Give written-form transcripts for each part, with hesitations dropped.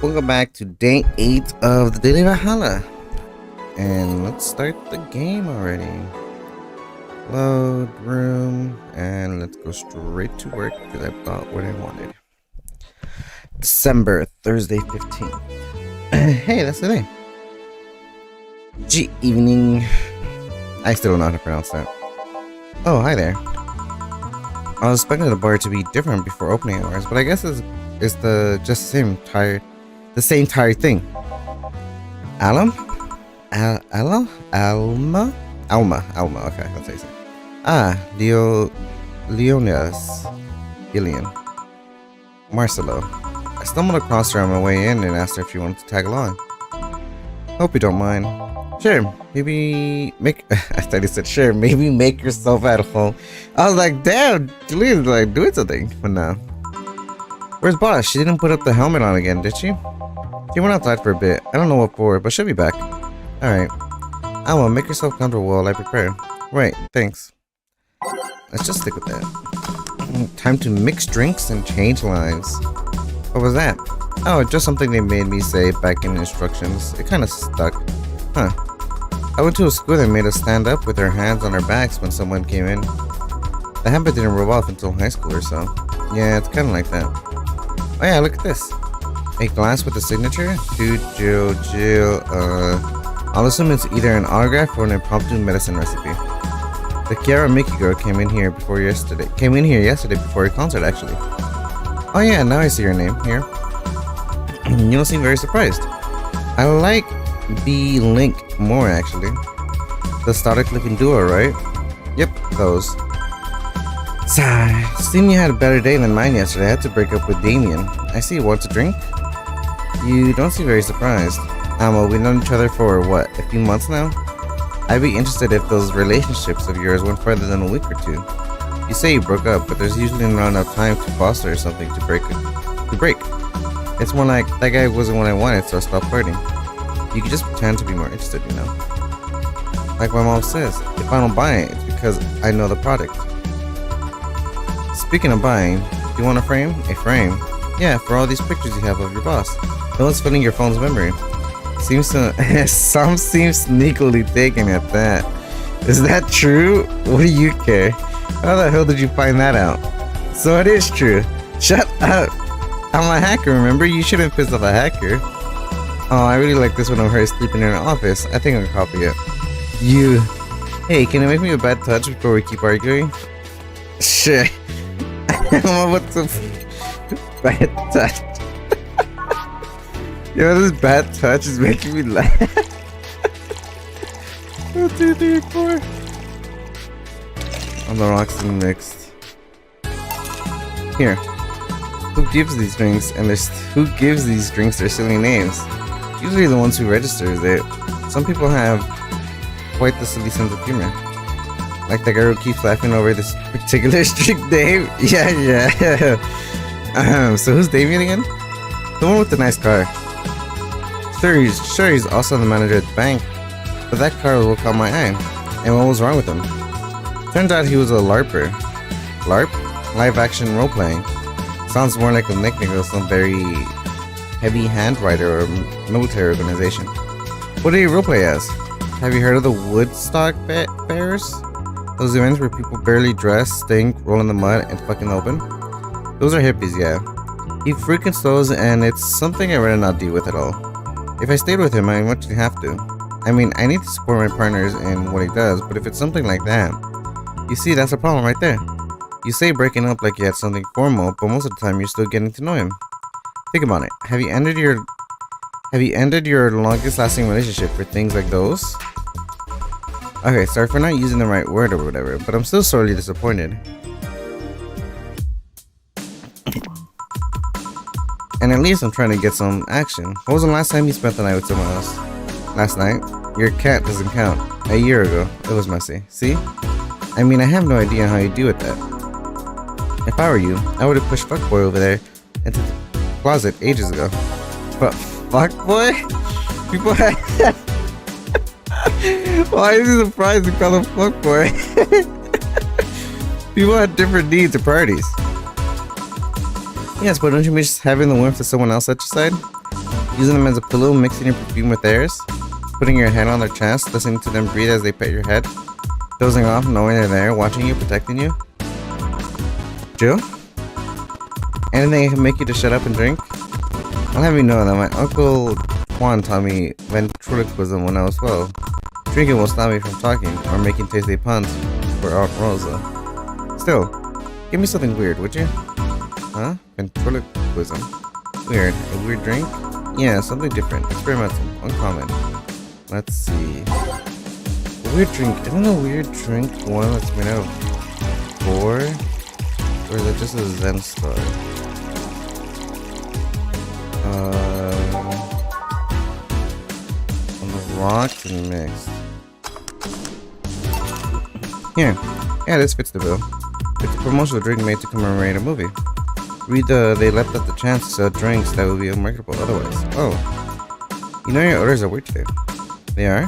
Welcome back to day 8 of the Daily Valhalla. And let's start the game already. Load room, and let's go straight to work because I bought what I wanted. December, Thursday 15th. Hey, that's the day. G evening. I still don't know how to pronounce that. Oh, hi there. I was expecting the bar to be different before opening hours, but I guess it's the same tired thing. Alma? Alma? Okay, that's how you say it. Ah, Leonidas. Gillian. Marcelo. I stumbled across her on my way in and asked her if she wanted to tag along. Hope you don't mind. Sure, maybe make. I thought he said sure, maybe make yourself at home. I was like, damn, Julian's like doing something. But no. Where's Boss? She didn't put up the helmet on again, did she? She went outside for a bit. I don't know what for, but she'll be back. Alright. Alma, make yourself comfortable while I prepare. Right, thanks. Let's just stick with that. Time to mix drinks and change lives. What was that? Oh, just something they made me say back in the instructions. It kind of stuck. Huh. I went to a school that made us stand up with our hands on our backs when someone came in. The habit didn't rub off until high school or so. Yeah, it's kind of like that. Oh yeah, look at this. A glass with a signature? Dude, Jill, I'll assume it's either an autograph or an impromptu medicine recipe. The Kiara Mickey girl came in here yesterday before your concert, actually. Oh yeah, now I see your name here. You don't seem very surprised. I like B-Link more, actually. The static looking duo, right? Yep, those. Sigh. Seemed you had a better day than mine yesterday. I had to break up with Damien. I see you want to drink? You don't seem very surprised. Well, we've known each other for, what, a few months now? I'd be interested if those relationships of yours went further than a week or two. You say you broke up, but there's usually not enough time to foster or something to break. It's more like, that guy wasn't what I wanted, so I stopped flirting. You could just pretend to be more interested, you know? Like my mom says, if I don't buy it, it's because I know the product. Speaking of buying, do you want a frame? A frame? Yeah, for all these pictures you have of your boss. No one's filling your phone's memory. Some seem sneakily taken at that. Is that true? What do you care? How the hell did you find that out? So it is true. Shut up. I'm a hacker, remember? You shouldn't piss off a hacker. Oh, I really like this one of her sleeping in her office. I think I'll copy it. You. Hey, can you make me a bad touch before we keep arguing? Shit. What's the bad touch? Yo, this bad touch is making me laugh. 1, 2, 3, 4. On the rocks and mixed. Here. Who gives these drinks their silly names? Usually the ones who registers it. Some people have quite the silly sense of humor. Like the girl who keeps laughing over this particular strict name. Yeah. So who's Damien again? The one with the nice car. Sure, he's also the manager at the bank. But that car will caught my eye. And what was wrong with him? Turns out he was a LARPer. LARP? Live action role playing. Sounds more like a nickname of some very heavy handwriter or military organization. What do you roleplay as? Have you heard of the Woodstock fairs? Those events where people barely dress, stink, roll in the mud, and fucking open? Those are hippies, yeah. He frequents those, and it's something I'd rather not deal with at all. If I stayed with him, I actually have to. I mean, I need to support my partners in what he does, but if it's something like that, you see, that's a problem right there. You say breaking up like you had something formal, but most of the time you're still getting to know him. Think about it. Have you ended your longest lasting relationship for things like those? Okay, sorry for not using the right word or whatever, but I'm still sorely disappointed. And at least I'm trying to get some action. What was the last time you spent the night with someone else? Last night? Your cat doesn't count. A year ago. It was messy. See? I mean, I have no idea how you do with that. If I were you, I would have pushed fuckboy over there into the closet ages ago. But fuckboy? People had... Why is he surprised to call him fuckboy? People had different needs at parties. Yes, but don't you miss having the warmth of someone else at your side? Using them as a pillow, mixing your perfume with theirs, putting your hand on their chest, listening to them breathe as they pet your head, dozing off knowing they're there, watching you, protecting you. Jill? Anything that can make you to shut up and drink? I'll have you know that my uncle Juan taught me ventriloquism when I was 12. Drinking will stop me from talking or making tasty puns for Aunt Rosa. Still, give me something weird, would you? Huh? Ventriloquism. Weird. A weird drink? Yeah, something different. Experimental. Uncommon. Let's see. A weird drink. Isn't a weird drink one that's made out of ore? Or is it just a Zen star? On the rocks and mixed. Here. Yeah, this fits the bill. It's a promotional drink made to commemorate a movie. Read they left out the chance to sell drinks that would be unmarketable otherwise. Oh. You know your orders are weird today. They are?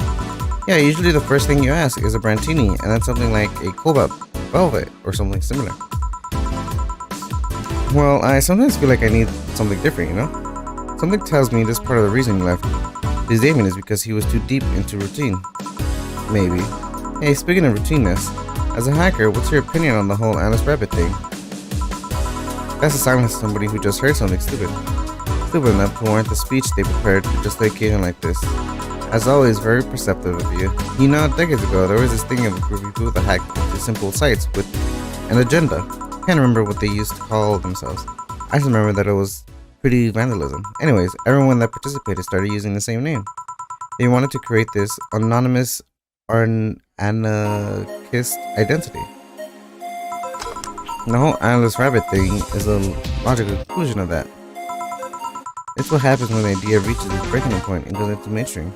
Yeah, usually the first thing you ask is a Brantini, and then something like a Cobalt Velvet, or something similar. Well, I sometimes feel like I need something different, you know? Something tells me this part of the reason he left his Damien is because he was too deep into routine. Maybe. Hey, speaking of routineness, as a hacker, what's your opinion on the whole Alice Rabbit thing? That's a silence to somebody who just heard something stupid. Stupid enough to warrant the speech they prepared for just an occasion like this. As always, very perceptive of you. You know, decades ago, there was this thing of a group of people that hacked into simple sites with an agenda. Can't remember what they used to call themselves. I just remember that it was pretty vandalism. Anyways, everyone that participated started using the same name. They wanted to create this anonymous anarchist identity. The whole Alice Rabbit thing is a logical conclusion of that. It's what happens when the idea reaches its breaking point and goes into mainstream.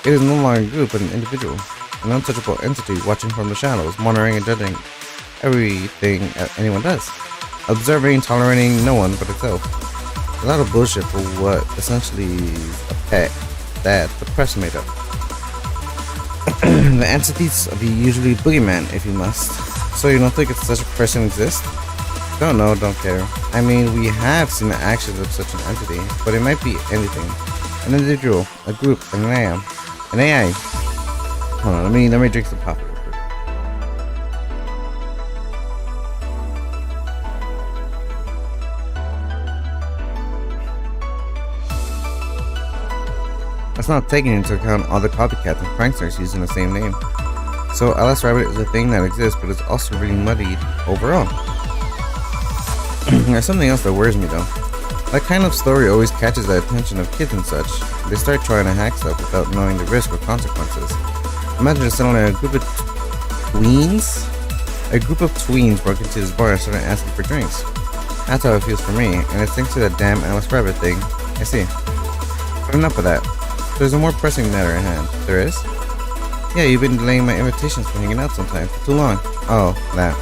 It is no longer a group but an individual, an untouchable entity watching from the shadows, monitoring and judging everything anyone does, observing, tolerating no one but itself. A lot of bullshit for what essentially is a pet that the press made up. The entities of the usually boogeyman, if you must. So you don't think if such a person exists? Don't know, don't care. I mean, we have seen the actions of such an entity, but it might be anything. An individual, a group, an AI. An AI. Hold on, let me drink some coffee real quick. That's not taking into account all the copycats and pranksters using the same name. So Alice Rabbit is a thing that exists, but it's also really muddied overall. There's something else that worries me though. That kind of story always catches the attention of kids and such. They start trying to hack stuff without knowing the risk or consequences. Imagine just suddenly a group of tweens? A group of tweens broke into this bar and started asking for drinks. That's how it feels for me, and it's thanks to that damn Alice Rabbit thing. I see. But enough of that. There's a more pressing matter at hand. There is? Yeah, you've been delaying my invitations for hanging out sometimes for too long. Oh, that.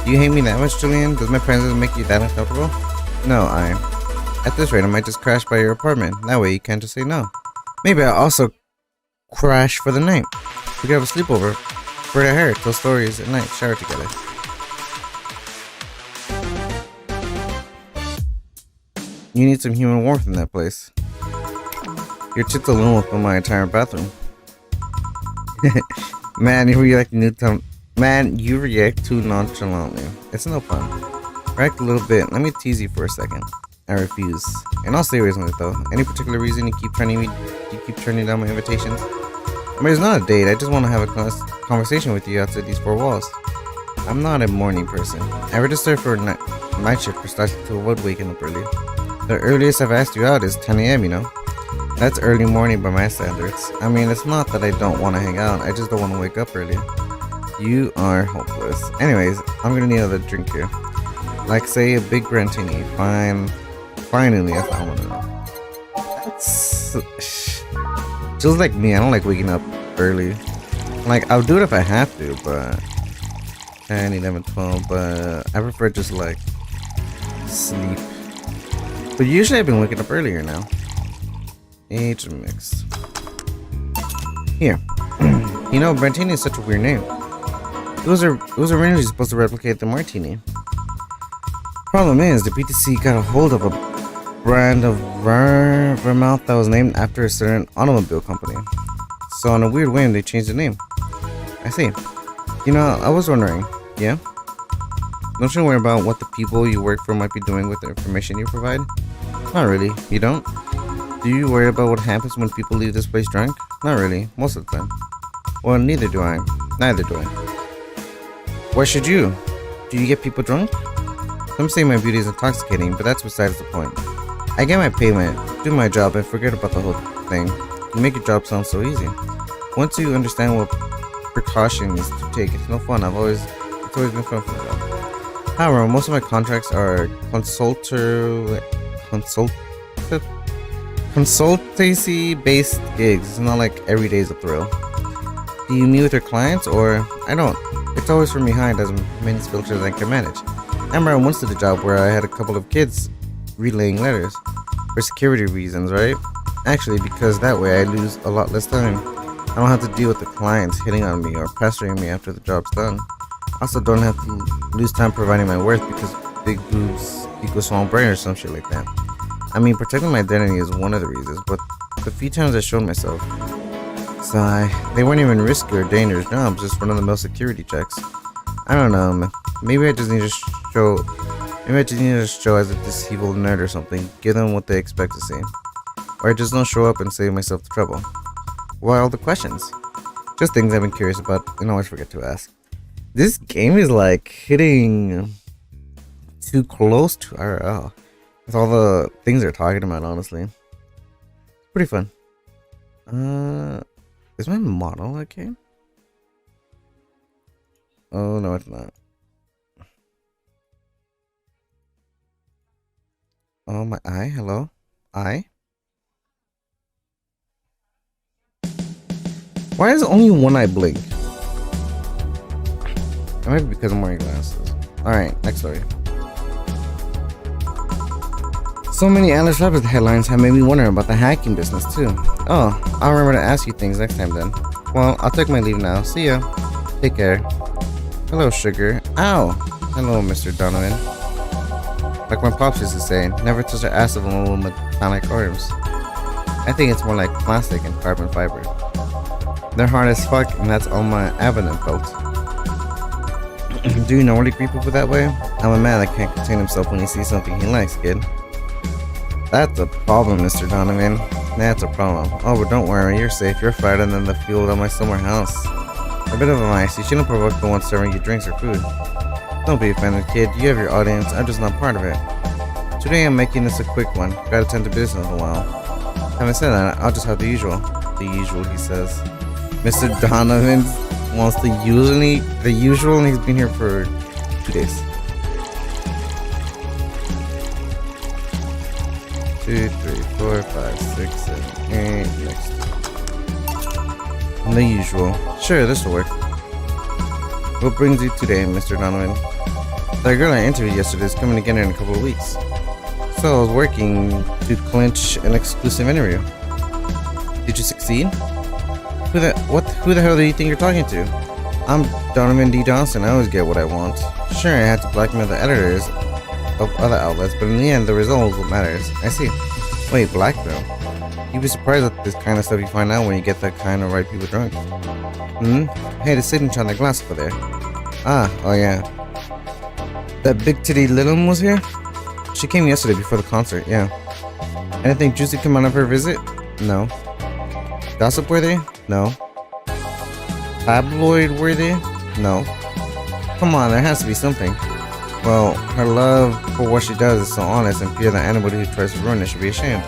Do you hate me that much, Julian? Does my presence make you that uncomfortable? No, at this rate, I might just crash by your apartment. That way you can't just say no. Maybe I'll also crash for the night. We could have a sleepover. Braid our hair, tell stories at night, shower together. You need some human warmth in that place. Your tits alone will fill my entire bathroom. Man, you react too nonchalantly. It's no fun. React a little bit. Let me tease you for a second. I refuse. In all seriousness though, any particular reason you keep turning down my invitations? I mean, it's not a date. I just want to have a conversation with you outside these four walls. I'm not a morning person. I registered for night shift precisely to avoid waking up early. The earliest I've asked you out is 10 a.m., you know? That's early morning by my standards. I mean, it's not that I don't want to hang out, I just don't want to wake up early. You are hopeless. Anyways, I'm gonna need another drink here. Like, say, a big Brantini. Finally, that's what I want to know. That's... just like me, I don't like waking up early. Like, I'll do it if I have to, but... 10, 11, 12, but I prefer just, like, sleep. But usually I've been waking up earlier now. Age mixed. Here. You know, Brantini is such a weird name. It was originally supposed to replicate the Martini. Problem is, the BTC got a hold of brand of Vermouth that was named after a certain automobile company. So in a weird way, they changed the name. I see. You know, I was wondering. Yeah? Don't you worry about what the people you work for might be doing with the information you provide? Not really. You don't? Do you worry about what happens when people leave this place drunk? Not really. Most of the time. Well, neither do I. Neither do I. Why should you? Do you get people drunk? Some say my beauty is intoxicating, but that's besides the point. I get my payment, do my job, and forget about the whole thing. You make your job sound so easy. Once you understand what precautions to take, it's no fun. It's always been fun for me though. However, most of my contracts are consultancy-based gigs. It's not like every day is a thrill. Do you meet with your clients, or I don't? It's always from behind as many filters as I can manage. I remember I once did a job where I had a couple of kids relaying letters for security reasons, right? Actually, because that way I lose a lot less time. I don't have to deal with the clients hitting on me or pestering me after the job's done. I also don't have to lose time providing my worth because big boobs equals small brain or some shit like that. I mean, protecting my identity is one of the reasons, but the few times I showed myself, they weren't even risky or dangerous jobs, just run-of-the-mill security checks. I don't know, maybe I just need to show as a deceitful nerd or something, give them what they expect to see. Or I just don't show up and save myself the trouble. Why all the questions? Just things I've been curious about and always forget to ask. This game is like hitting too close to IRL. With all the things they're talking about, honestly. Pretty fun. Is my model okay? Oh, no, it's not. Oh, my eye? Hello? Eye? Why does only one eye blink? It might be because I'm wearing glasses. Alright, next story. So many Atlas Rapid headlines have made me wonder about the hacking business too. Oh, I'll remember to ask you things next time then. Well, I'll take my leave now. See ya. Take care. Hello, sugar. Ow! Hello, Mr. Donovan. Like my pops used to say, never touch the ass of a woman with metallic arms. I think it's more like plastic and carbon fiber. They're hard as fuck, and that's on my abdomen belt. Do you normally greet people that way? I'm a man that can't contain himself when he sees something he likes, kid. That's a problem, Mr. Donovan. That's a problem. Oh, but don't worry, you're safe. You're fighter than the fuel of my summer house. A bit of advice, you shouldn't provoke the one serving you drinks or food. Don't be offended, kid. You have your audience, I'm just not part of it. Today I'm making this a quick one. Gotta tend to business a while. Having said that, I'll just have the usual. The usual, he says. Mr. Donovan wants the usual, and he's been here for 2 days. 2, 3, 4, 5, 6, 7, 8, next. The usual. Sure, this'll work. What brings you today, Mr. Donovan? That girl I interviewed yesterday is coming again in a couple of weeks. So I was working to clinch an exclusive interview. Did you succeed? Who the hell do you think you're talking to? I'm Donovan D. Johnson. I always get what I want. Sure, I had to blackmail the editors of other outlets, but in the end, the result is what matters. I see. Wait, blackmail? You'd be surprised at this kind of stuff you find out when you get that kind of right people drunk. Hey, the signature on the glass over there. Ah, oh yeah. That big titty Lilum was here? She came yesterday before the concert, yeah. Anything juicy come out of her visit? No. Gossip worthy? No. Tabloid worthy? No. Come on, there has to be something. Well, her love for what she does is so honest and pure that anybody who tries to ruin it should be ashamed.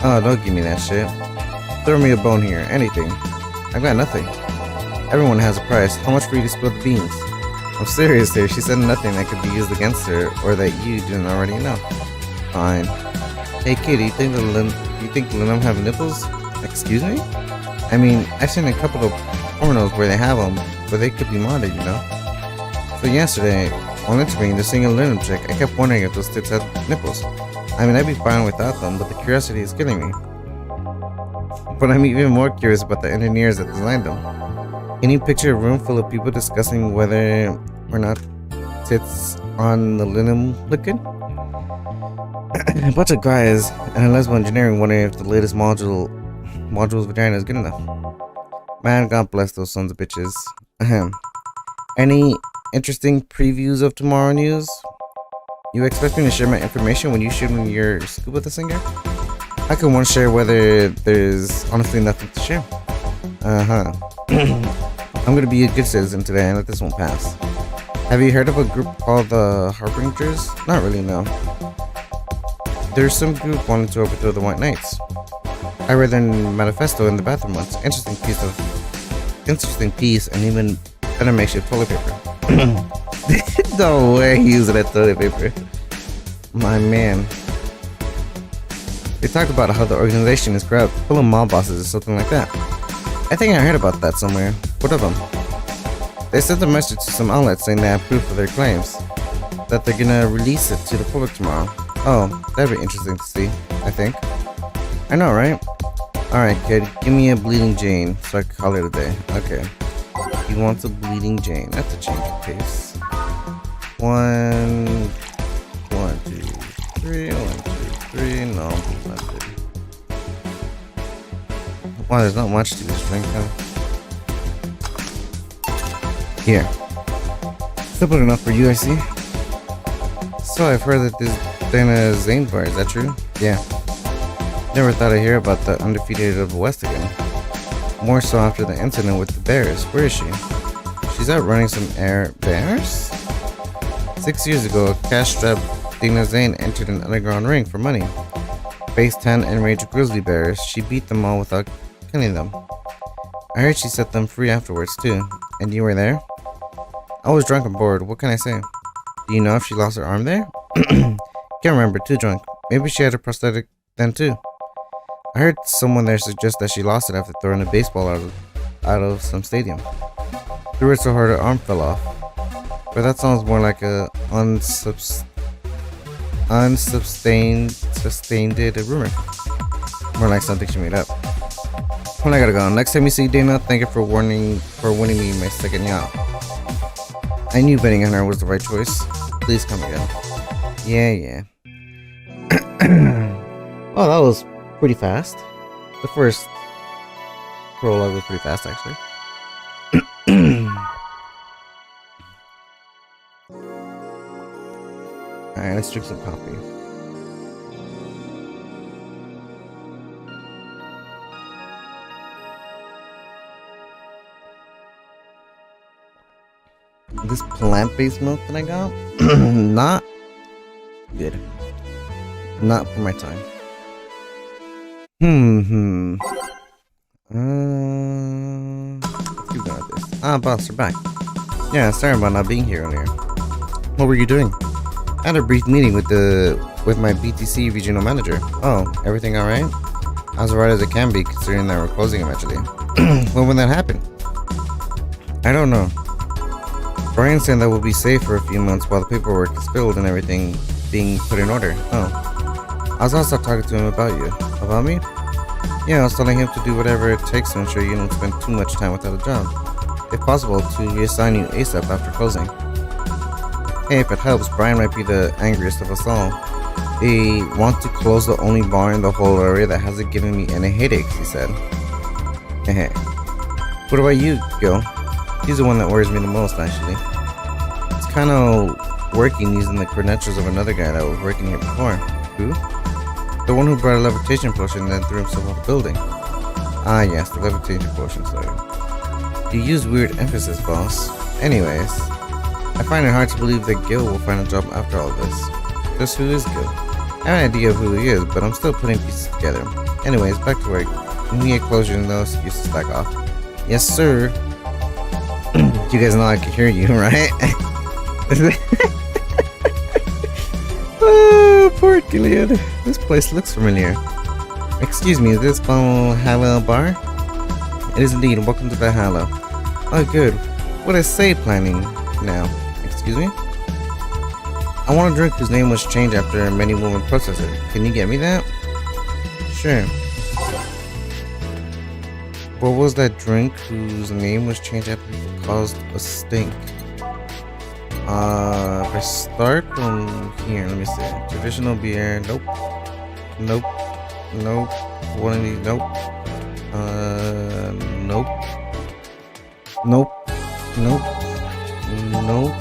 Oh, don't give me that shit. Throw me a bone here, anything. I've got nothing. Everyone has a price. How much for you to spill the beans? I'm serious here. She said nothing that could be used against her or that you didn't already know. Fine. Hey kid, do you think Linum have nipples? Excuse me? I mean, I've seen a couple of pornos where they have them, but they could be modded, you know? So yesterday, on the screen, they're seeing a Linum chick. I kept wondering if those tits had nipples. I mean, I'd be fine without them, but the curiosity is killing me. But I'm even more curious about the engineers that designed them. Can you picture a room full of people discussing whether or not tits on the Linum look good? A bunch of guys and a lesbian engineering wondering if the latest module's vagina is good enough. Man, God bless those sons of bitches. Ahem. Any interesting previews of tomorrow news? You expect me to share my information when you shoot me your scuba the singer? I can one share whether there's honestly nothing to share. I'm gonna be a good citizen today and let this one pass. Have you heard of a group called the Harbingers? Not really, no. There's some group wanting to overthrow the White Knights. I read their manifesto in the bathroom once. Interesting piece, and even better makeshift toilet paper. No way he used that toilet paper. My man. They talked about how the organization is corrupt, full of mob bosses or something like that. I think I heard about that somewhere. What of them? They sent a message to some outlets saying they have proof of their claims. That they're gonna release it to the public tomorrow. Oh, that'd be interesting to see, I think. I know, right? Alright, kid, give me a Bleeding Jane so I can call it a day. Okay. He wants a Bleeding Jane. That's a change of pace. 1, 2, 3, 1, 2, 3. No, not good. Wow, there's not much to this drink, huh? Here. Simple enough for you, I see. So I've heard that this Dana Zane bar, is that true? Yeah. Never thought I'd hear about the undefeated of the West again. More so after the incident with the Bears. Where is she? She's out running some air bears? 6 years ago, a cash-strapped Dana Zane entered an underground ring for money. Faced 10 enraged grizzly bears. She beat them all without killing them. I heard she set them free afterwards too. And you were there? I was drunk and bored. What can I say? Do you know if she lost her arm there? Can't remember. Too drunk. Maybe she had a prosthetic then too. I heard someone there suggest that she lost it after throwing a baseball out of some stadium. Threw it so hard her arm fell off. But that sounds more like a sustained rumor. More like something she made up. Well, I gotta go. Next time you see Dana, thank her for winning me my second yacht. I knew betting on her was the right choice. Please come again. Yeah. Oh, that was pretty fast. The first prologue was pretty fast, actually. Alright, let's drink some coffee. This plant-based milk that I got, not good. Not for my time. Let's keep going with this. Ah, boss, you're back. Yeah, sorry about not being here earlier. What were you doing? I had a brief meeting with my BTC regional manager. Oh, everything alright? As alright as it can be, considering that we're closing eventually. When will that happen? I don't know. Brian's saying that we'll be safe for a few months while the paperwork is filled and everything being put in order. Oh. I was also talking to him about you. About me? Yeah, I was telling him to do whatever it takes to ensure you don't spend too much time without a job. If possible, to reassign you ASAP after closing. Hey, if it helps, Brian might be the angriest of us all. They want to close the only bar in the whole area that hasn't given me any headaches, he said. Heh. What about you, Gil? He's the one that worries me the most, actually. It's kind of working using the credentials of another guy that was working here before. Who? The one who brought a levitation potion and then threw himself off the building. Ah, yes, the levitation potion, sorry. You use weird emphasis, boss. Anyways, I find it hard to believe that Gil will find a job after all this. Just who is Gil? I have an idea of who he is, but I'm still putting pieces together. Anyways, back to work. When we get closure, no excuse to slack off. Yes, sir. You guys know I can hear you, right? Oh, poor Gilead. This place looks familiar. Excuse me, is this Valhalla Bar? It is indeed. Welcome to Valhalla. Oh, good. What is Say planning now? Excuse me? I want a drink whose name was changed after a many woman protested. Can you get me that? Sure. What was that drink whose name was changed after it caused a stink? If I start from here, let me see. Traditional beer, nope. Nope. Nope. One of these, nope. Nope. Nope. Nope. Nope.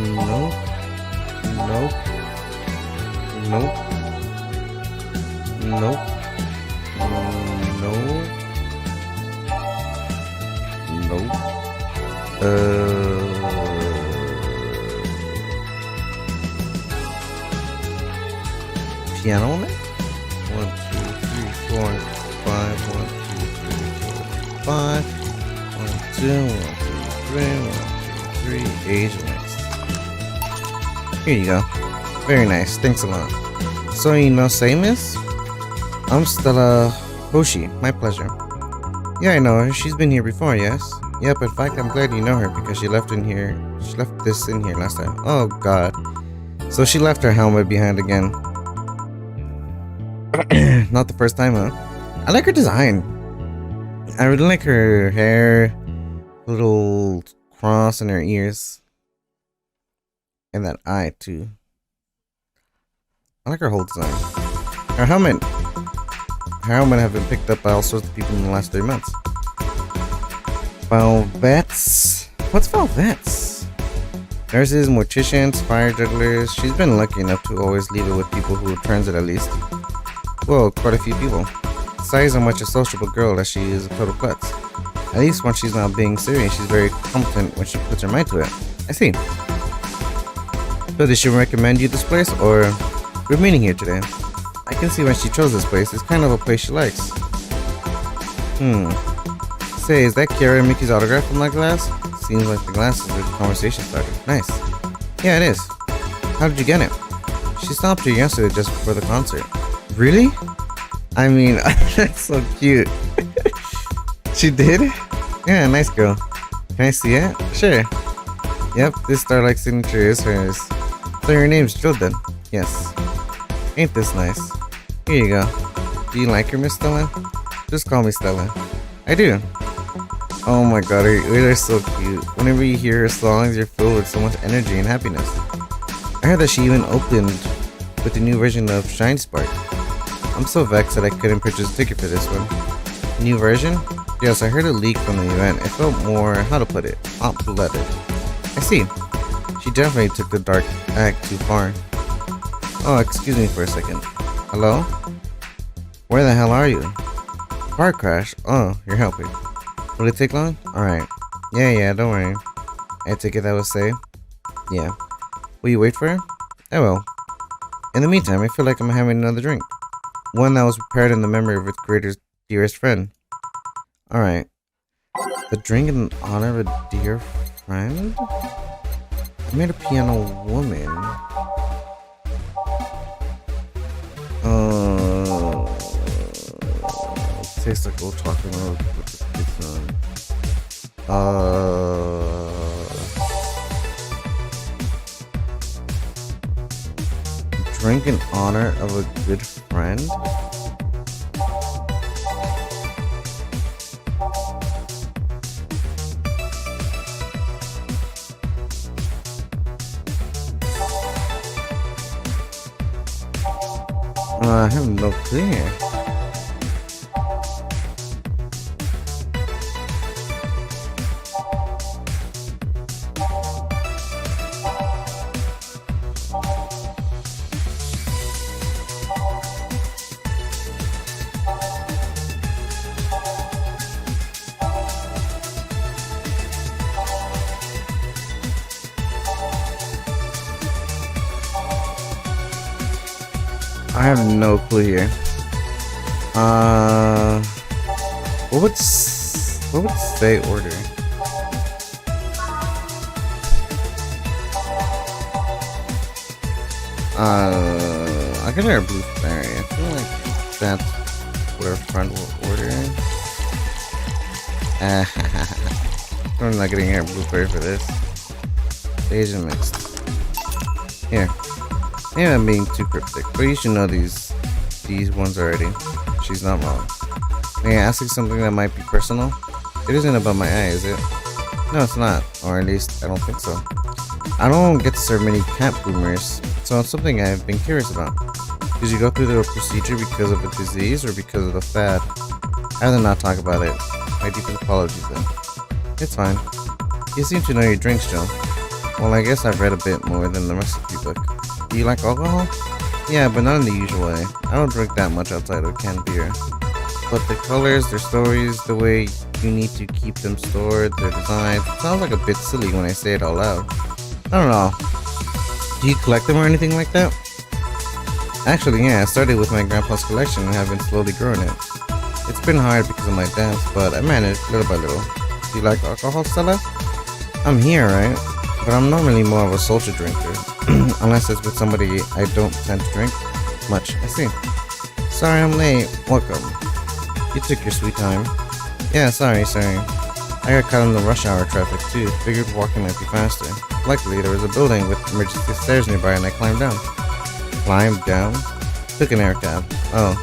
Nope. Nope. Nope. Nope. Nope. Nope. Piano man? 1, 2, 3, 4, 5. 1, 2, 3, 4, 5. 1, 2, 1, 2, 3. 1, 2, 3. Asian mix. Here you go. Very nice. Thanks a lot. So you know Samus? I'm Stella Hoshi. My pleasure. Yeah, I know her. She's been here before, yes? Yep, in fact, I'm glad you know her because she left this in here last time. Oh, God. So she left her helmet behind again. Not the first time, huh? I like her design. I really like her hair, little cross in her ears, and that eye, too. I like her whole design. Her helmet have been picked up by all sorts of people in the last 3 months. Velvets? What's Velvets? Nurses, morticians, fire jugglers. She's been lucky enough to always leave it with people who returns it at least. Well, quite a few people. Besides how much a sociable girl that she is a total klutz. At least when she's not being serious, she's very competent when she puts her mind to it. I see. So did she recommend you this place, or we're meeting here today? I can see when she chose this place. It's kind of a place she likes. Say, is that Kiara and Mickey's autograph from that glass? Seems like the glass is where the conversation started. Nice. Yeah, it is. How did you get it? She stopped here yesterday just before the concert. Really? I mean, that's so cute. She did? Yeah, nice girl. Can I see it? Sure. Yep, this Starlight signature is hers. So your name's Jill then? Yes. Ain't this nice? Here you go. Do you like her, Miss Stella? Just call me Stella. I do. Oh my god, her ears are so cute. Whenever you hear her songs, you're filled with so much energy and happiness. I heard that she even opened with the new version of Shine Spark. I'm so vexed that I couldn't purchase a ticket for this one. New version? Yes, I heard a leak from the event. It felt more, how to put it, hot-blooded. I see. She definitely took the dark act too far. Oh, excuse me for a second. Hello? Where the hell are you? Car crash? Oh, you're helping. Will it take long? Alright. Yeah, don't worry. I take it that was safe? Yeah. Will you wait for her? I will. In the meantime, I feel like I'm having another drink. One that was prepared in the memory of its creator's dearest friend. Alright. The drink in honor of a dear friend? I made a piano woman. Tastes like old chocolate milk with the spits on. Drink in honor of a good friend? I have no clue here. I have no clue here. What would say order? I get her a blueberry. I feel like that's what our friend will order. I'm not getting her a blueberry for this. Asian mixed. Here. Maybe I'm being too cryptic, but you should know these ones already. She's not wrong. May I ask you something that might be personal? It isn't about my eye, is it? No, it's not. Or at least, I don't think so. I don't get to serve many cat boomers, so it's something I've been curious about. Did you go through the procedure because of the disease or because of the fad? I'd rather not talk about it. My deepest apologies then. It's fine. You seem to know your drinks, Joe. Well, I guess I've read a bit more than the recipe book. Do you like alcohol? Yeah, but not in the usual way. I don't drink that much outside of canned beer. But the colors, their stories, the way you need to keep them stored, their designs, it sounds like a bit silly when I say it out loud. I don't know. Do you collect them or anything like that? Actually, yeah, I started with my grandpa's collection and have been slowly growing it. It's been hard because of my dance, but I managed little by little. Do you like alcohol, Stella? I'm here, right? But I'm normally more of a social drinker. Unless it's with somebody I don't tend to drink much. I see. Sorry I'm late. Welcome. You took your sweet time. Yeah, sorry. I got caught in the rush hour traffic too. Figured walking might be faster. Luckily, there was a building with emergency stairs nearby and I climbed down. Climbed down? Took an air cab. Oh.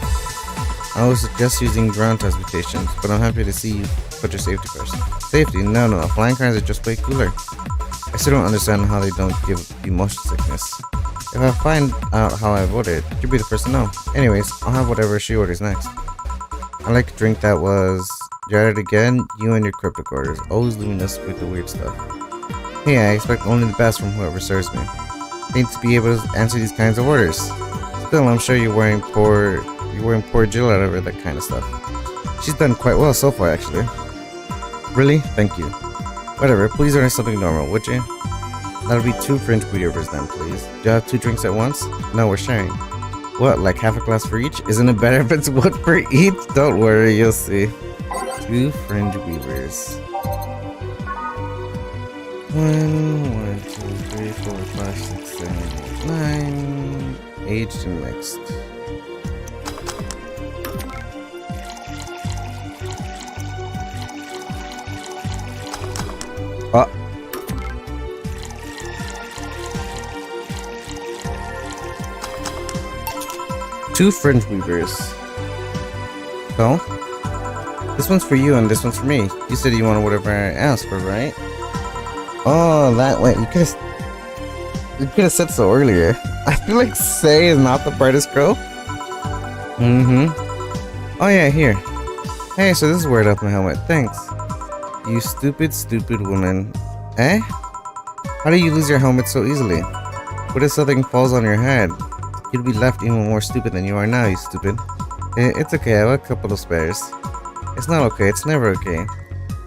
I was just using ground transportation, but I'm happy to see you put your safety first. Safety? No. Flying cars are just way cooler. I still don't understand how they don't give you motion sickness. If I find out how I voted, you'll be the first to know. Anyways, I'll have whatever she orders next. I like a drink that was... You're at it again? You and your cryptic orders. Always leaving us with the weird stuff. Hey, I expect only the best from whoever serves me. I need to be able to answer these kinds of orders. Still, I'm sure you're wearing poor Jill out of her, that kind of stuff. She's done quite well so far, actually. Really? Thank you. Whatever, please order something normal, would you? That'll be 2 French Beavers then, please. Do you have 2 drinks at once? No, we're sharing. What, like half a glass for each? Isn't it better if it's 1 for each? Don't worry, you'll see. 2 French Beavers. 1, 2, 3, 4, 5, 6, 7, 8, 9. Aged and mixed. Oh. Two French Weavers. So? This one's for you and this one's for me. You said you wanted whatever I asked for, right? Oh, that way. You could have said so earlier. I feel like say is not the brightest girl. Oh yeah, here. Hey, so this is where I left my helmet. Thanks. You stupid woman. Eh? How do you lose your helmet so easily? What if something falls on your head? You'd be left even more stupid than you are now, you stupid. It's okay, I have a couple of spares. It's not okay, it's never okay.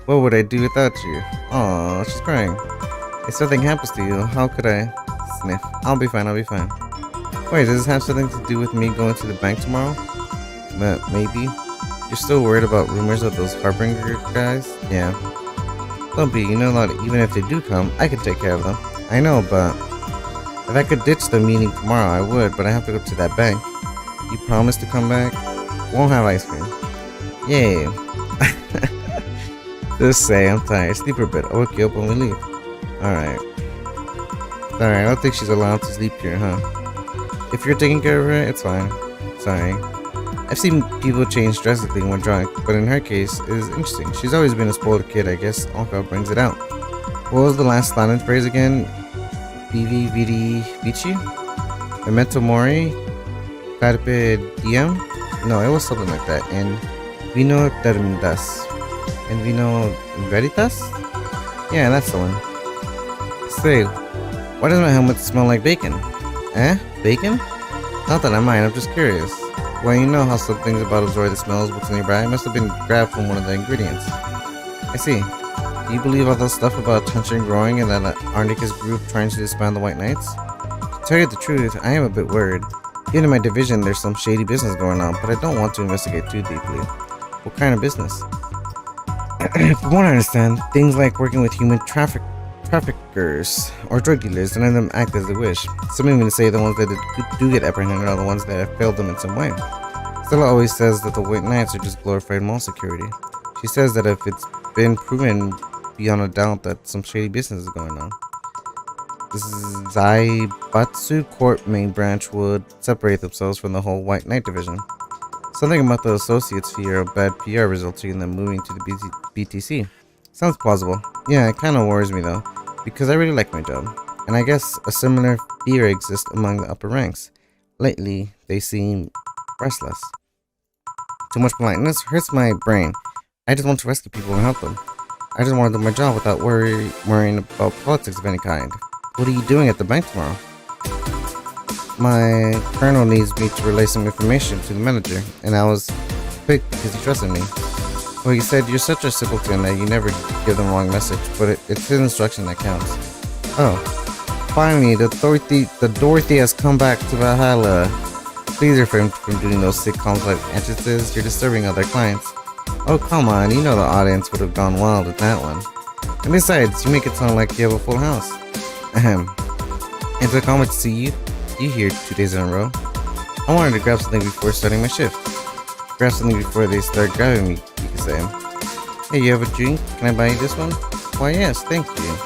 What would I do without you? Aw, she's crying. If something happens to you, how could I... Sniff. I'll be fine. Wait, does this have something to do with me going to the bank tomorrow? Maybe. You're still worried about rumors of those Harbinger guys? Yeah. Don't be, you know that even if they do come, I can take care of them. I know, but... If I could ditch the meeting tomorrow, I would, but I have to go to that bank. You promise to come back? Won't have ice cream. Yay. Just say, I'm tired. Sleep for a bit. I'll wake you up when we leave. Alright. Sorry, I don't think she's allowed to sleep here, huh? If you're taking care of her, it's fine. Sorry. I've seen people change drastically when drunk, but in her case, it is interesting. She's always been a spoiled kid, I guess. Alcohol brings it out. What was the last Latin phrase again? Vivi, vidi, vici? Memento mori? Carpe diem? No, it was something like that. And vino termitas. And vino veritas? Yeah, that's the one. Say, why does my helmet smell like bacon? Eh? Bacon? Not that I mind, I'm just curious. Well, you know how some things about absorb the smells what's nearby. It must have been grabbed from one of the ingredients. I see. Do you believe all the stuff about tension growing and that Arnica's group trying to disband the White Knights? To tell you the truth, I am a bit worried. Even in my division, there's some shady business going on, but I don't want to investigate too deeply. What kind of business? From what I understand, things like working with human traffickers or drug dealers and let them act as they wish. Some even say the ones that do get apprehended are the ones that have failed them in some way. Stella always says that the White Knights are just glorified mall security. She says that if it's been proven beyond a doubt that some shady business is going on, this Zaibatsu Corp main branch would separate themselves from the whole White Knight division. Something about the associates fear of bad PR resulting in them moving to the BTC. Sounds plausible. Yeah, it kinda worries me though, because I really like my job. And I guess a similar fear exists among the upper ranks. Lately, they seem restless. Too much politeness hurts my brain. I just want to rescue people and help them. I just want to do my job without worrying about politics of any kind. What are you doing at the bank tomorrow? My colonel needs me to relay some information to the manager, and I was quick because he trusted me. Well, he said you're such a simpleton that you never give them the wrong message, but it's his instruction that counts. Oh, finally, the Dorothy has come back to Valhalla. Please refrain from doing those sitcoms like entrances. You're disturbing other clients. Oh, come on, you know the audience would have gone wild with that one. And besides, you make it sound like you have a full house. Ahem. It's a comment to see you here 2 days in a row. I wanted to grab something before starting my shift. Grab something before they start grabbing me, you can say. Hey, you have a drink? Can I buy you this one? Why, yes, thank you.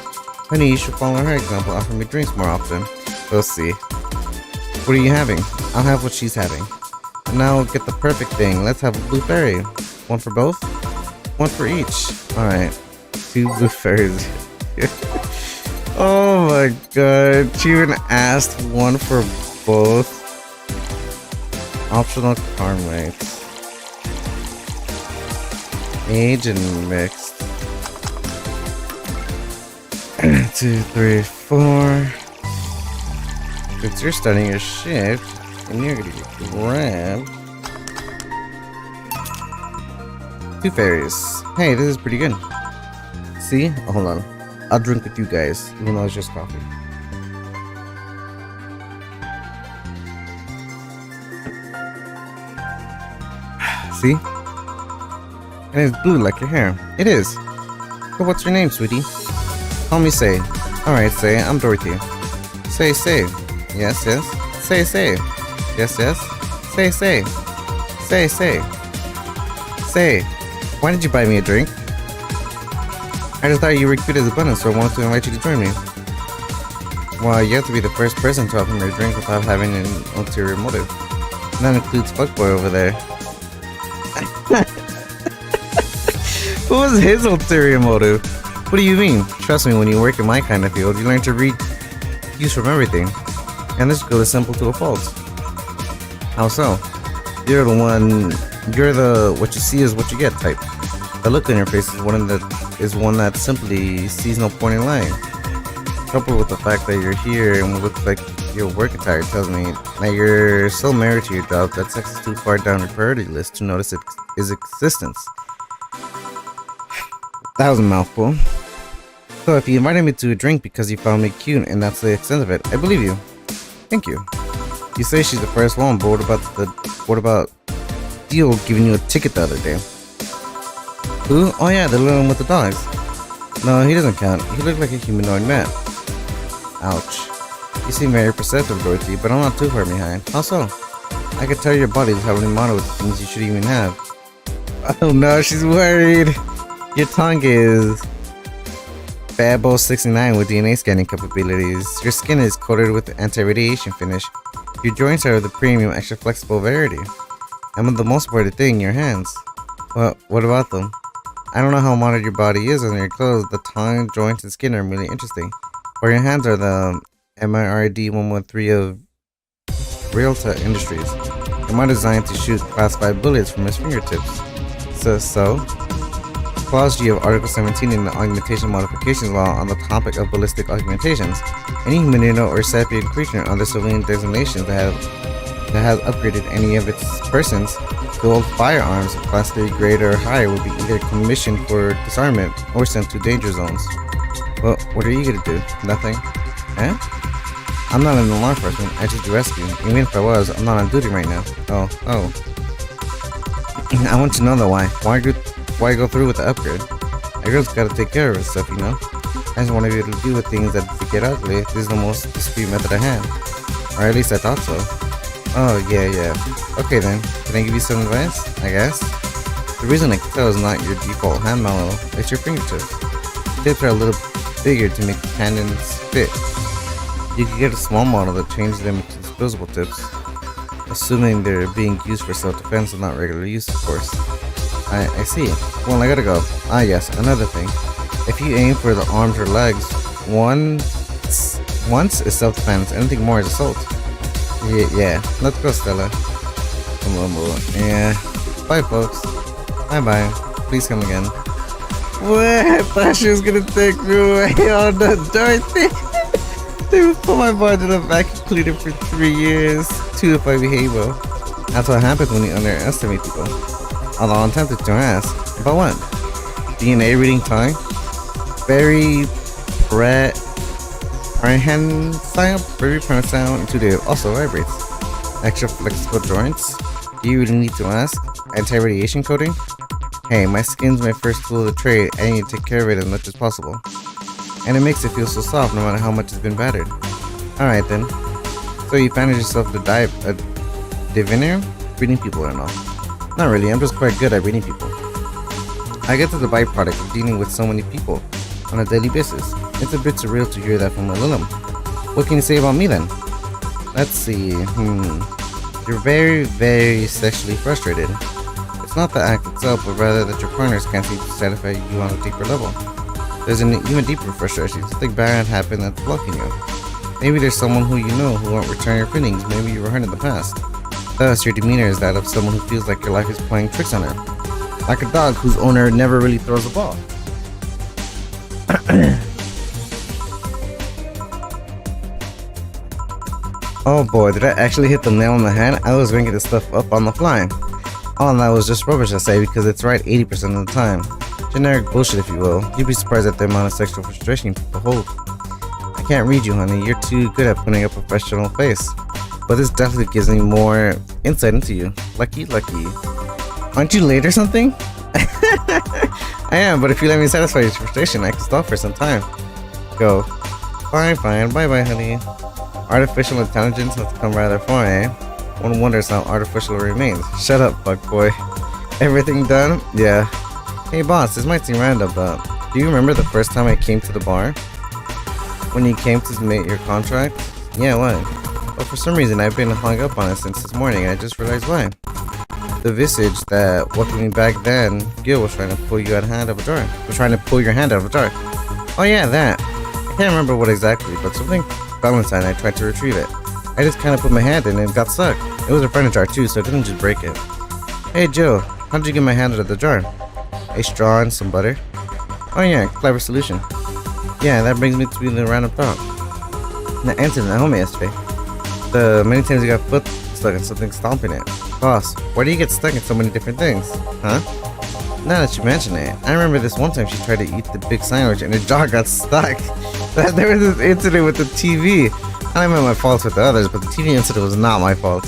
Honey, you should follow her example, offer me drinks more often. We'll see. What are you having? I'll have what she's having. And now we'll get the perfect thing. Let's have a blueberry. One for both? One for each. Alright. 2 blueberries. Oh my god. She even asked one for both. Optional carmates. Age and mixed. 2, 3, 4. Since you're starting your shift, and you're gonna get grabbed. 2 fairies. Hey, this is pretty good. See? Oh, hold on. I'll drink with you guys, even though it's just coffee. See? And it's blue like your hair. It is. So what's your name, sweetie? Call me Say. Alright, Say. I'm Dorothy. Say. Yes. Say. Yes. Say. Say. Why did you buy me a drink? I just thought you were cute as a button, so I wanted to invite you to join me. Well, you have to be the first person to offer me a drink without having an ulterior motive. And that includes fuckboy over there. What was his ulterior motive? What do you mean? Trust me, when you work in my kind of field, you learn to read cues from everything. And this goes simple to a fault. How so? You're the what you see is what you get type. The look on your face is one that simply sees no point in lying. Coupled with the fact that you're here and what looks like your work attire tells me that you're so married to your job that sex is too far down your priority list to notice its existence. That was a mouthful. So if you invited me to a drink because you found me cute and that's the extent of it, I believe you. Thank you. You say she's the first one, but what about Deal giving you a ticket the other day? Who? Oh yeah, the little one with the dogs. No, he doesn't count. He looked like a humanoid man. Ouch. You seem very perceptive, Dorothy, but I'm not too far behind. How so? I could tell your body is heavily modeled with things you should even have. Oh no, she's worried. Your tongue is Babo69 with DNA scanning capabilities. Your skin is coated with anti-radiation finish. Your joints are of the premium extra flexible variety. And the most important thing, your hands. Well, what about them? I don't know how modeled your body is on your clothes. The tongue, joints, and skin are really interesting. But your hands are the MIRD 113 of Realta Industries. They are designed to shoot classified bullets from his fingertips. So, clause G of Article 17 in the Augmentation Modifications Law on the topic of ballistic augmentations. Any humanoid or sapient creature under civilian designations that has upgraded any of its persons to hold firearms of Class 3 grade or higher will be either commissioned for disarmament or sent to danger zones. Well, what are you gonna do? Nothing? Eh? I'm not in law enforcement, I just do rescue. Even if I was, I'm not on duty right now. Oh. I want to know though why. Why go through with the upgrade? A girl's gotta take care of herself, you know? I just want to be able to deal with things that if they get ugly, this is the most discreet method I have. Or at least I thought so. Oh, yeah. Okay then, can I give you some advice? I guess? The reason I can tell is not your default hand model, it's your fingertips. Tips are a little bigger to make the tendons fit. You can get a small model that changes them into disposable tips. Assuming they're being used for self-defense and not regular use, of course. I see. Well, I gotta go. Ah yes, another thing. If you aim for the arms or legs, Once is self-defense, anything more is assault. Yeah. Let's go, Stella. Yeah. Bye, folks. Bye. Please come again. What? I thought she was gonna take me away on the darn thing. They would put my bond in the back and clean it for 3 years. 2 if I behave well. That's what happens when you underestimate people. Although I'm tempted to ask, about what? DNA reading tongue? Very prehensile, intuitive, also vibrates. Extra flexible joints? Do you really need to ask? Anti-radiation coating? Hey, my skin's my first tool of the trade. I need to take care of it as much as possible. And it makes it feel so soft no matter how much it's been battered. Alright then. So you found yourself a diviner? Reading people and all. Not really, I'm just quite good at reading people. I guess it's a byproduct of dealing with so many people on a daily basis. It's a bit surreal to hear that from a Lilum. What can you say about me then? Let's see, You're very, very sexually frustrated. It's not the act itself, but rather that your partners can't seem to satisfy you on a deeper level. There's an even deeper frustration. Something bad happened that's blocking you. Maybe there's someone who you know who won't return your feelings. Maybe you were hurt in the past. Thus, your demeanor is that of someone who feels like your life is playing tricks on her. Like a dog whose owner never really throws a ball. Oh boy, did I actually hit the nail on the head? I was making this stuff up on the fly. All that was just rubbish, I say, because it's right 80% of the time. Generic bullshit, if you will. You'd be surprised at the amount of sexual frustration people hold. I can't read you, honey. You're too good at putting up a professional face. But this definitely gives me more insight into you. Lucky. Aren't you late or something? I am, but if you let me satisfy your frustration, I can stop for some time. Go. Fine. Bye, honey. Artificial intelligence has come rather far, eh? One wonders how artificial it remains. Shut up, fuckboy. Everything done? Yeah. Hey boss, this might seem random, but do you remember the first time I came to the bar? When you came to make your contract? Yeah, why? Well, for some reason I've been hung up on it since this morning, and I just realized why. The visage that welcomed me back then, Gil was trying to pull you out hand of a jar. Was trying to pull your hand out of a jar. Oh yeah, that. I can't remember what exactly, but something fell inside and I tried to retrieve it. I just kind of put my hand in and it got stuck. It was a furniture jar too, so I couldn't just break it. Hey Joe, how did you get my hand out of the jar? A straw and some butter. Oh yeah, clever solution. Yeah, that brings me to the random thought. The incident at home yesterday. The many times you got foot stuck in something stomping it. Boss, why do you get stuck in so many different things? Huh? Now that you mention it, I remember this one time she tried to eat the big sandwich and her jaw got stuck. There was this incident with the TV. I don't know my faults with the others, but the TV incident was not my fault.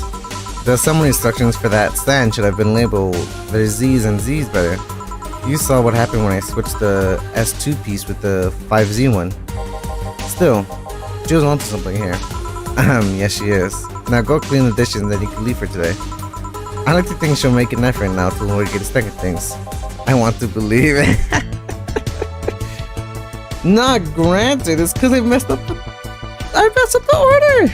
The assembly instructions for that stand should have been labeled there's Z's and Z's better. You saw what happened when I switched the S2 piece with the 5Z one. Still, Jill's onto something here. Yes she is. Now go clean the dishes and then you can leave for today. I like to think she'll make an effort now to avoid getting stuck in things. I want to believe it. Not granted, it's because I messed up the order.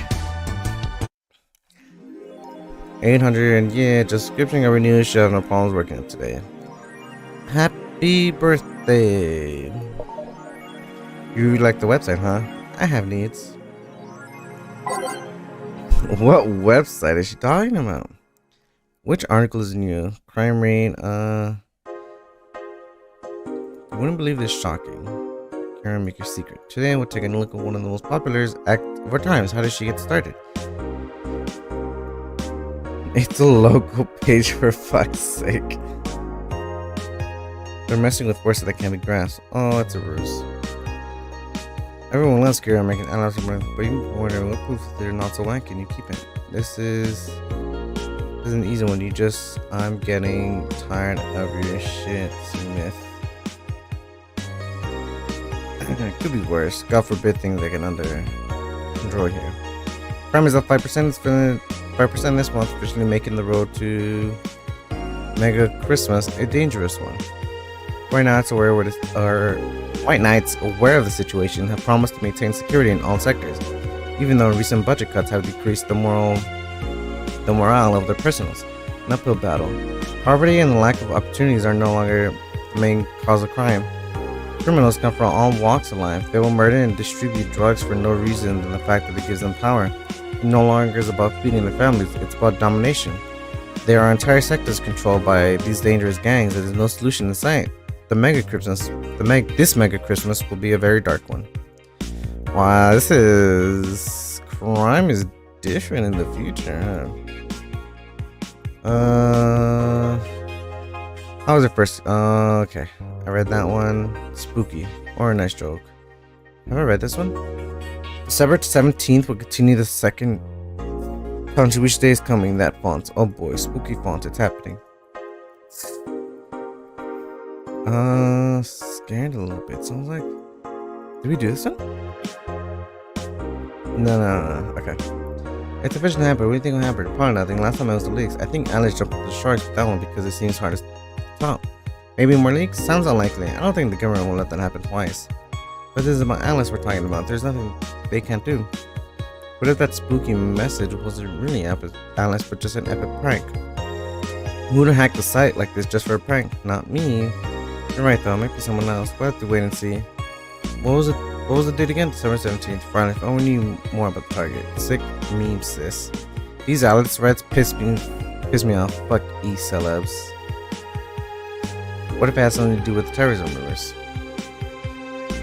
800 and yeah, just scripting a renewed show, no problems working up today. Happy birthday. You like the website, huh? I have needs. What website is she talking about? Which article is new? Crime rate, you wouldn't believe this shocking. Karen, make your secret. Today we're taking a look at one of the most popular acts of our times. How did she get started? It's a local page, for fuck's sake. They're messing with forces that can't be grasped. Oh, it's a ruse. Everyone loves Karen making allies, but you wonder what proof they're not so wanky and you keep it. This is an easy one. I'm getting tired of your shit, Smith. It could be worse. God forbid things that get under control here. Crime is up 5%. It's been 5% this month, officially making the road to Mega Christmas a dangerous one. White Knights aware of the situation have promised to maintain security in all sectors, even though recent budget cuts have decreased the morale of their personals. An uphill battle. Poverty and the lack of opportunities are no longer the main cause of crime. Criminals come from all walks of life. They will murder and distribute drugs for no reason than the fact that it gives them power. It no longer is about feeding their families, it's about domination. There are entire sectors controlled by these dangerous gangs, and there's no solution in sight. This mega Christmas will be a very dark one. Wow, crime is different in the future, huh? How was it first? Okay. I read that one. Spooky. Or a nice joke. Have I read this one? December 17th will continue the second country. Which day is coming? That font. Oh boy, spooky font. It's happening. Scared a little bit. Sounds like. Did we do this one? No. Okay. It's a vision hamper. What do you think will happen? Probably nothing. Last time I was the leaks. I think Alice jumped with the sharks with that one because it seems hardest to top. Maybe more leaks? Sounds unlikely. I don't think the government will let that happen twice. But this is about Alice we're talking about. There's nothing they can't do. What if that spooky message wasn't really Alice, but just an epic prank? Who would have hacked the site like this just for a prank? Not me. You're right though, maybe someone else. We'll have to wait and see. What was the date again? December 17th. Friday. If only knew more about the target. Sick meme, sis. These Alice threats piss me off. Fuck e-celebs. What if it has something to do with the terrorism rumors?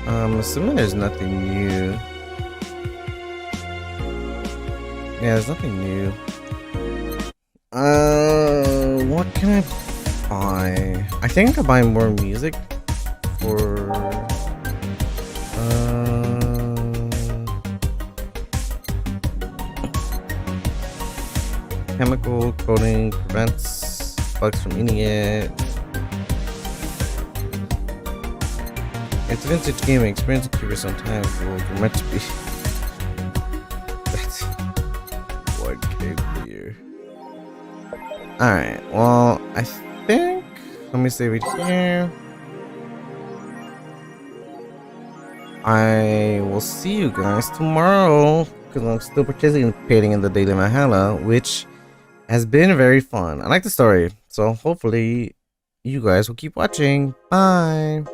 Assuming there's nothing new. Yeah, there's nothing new. What can I buy? I think I'll buy more music for chemical coating prevents bugs from eating it. It's a vintage gaming experience to keep it sometimes we're meant to be. That's what game here. Alright, well, I think let me save it here. I will see you guys tomorrow because I'm still participating in the Daily Mahala, which has been very fun. I like the story, so hopefully you guys will keep watching. Bye.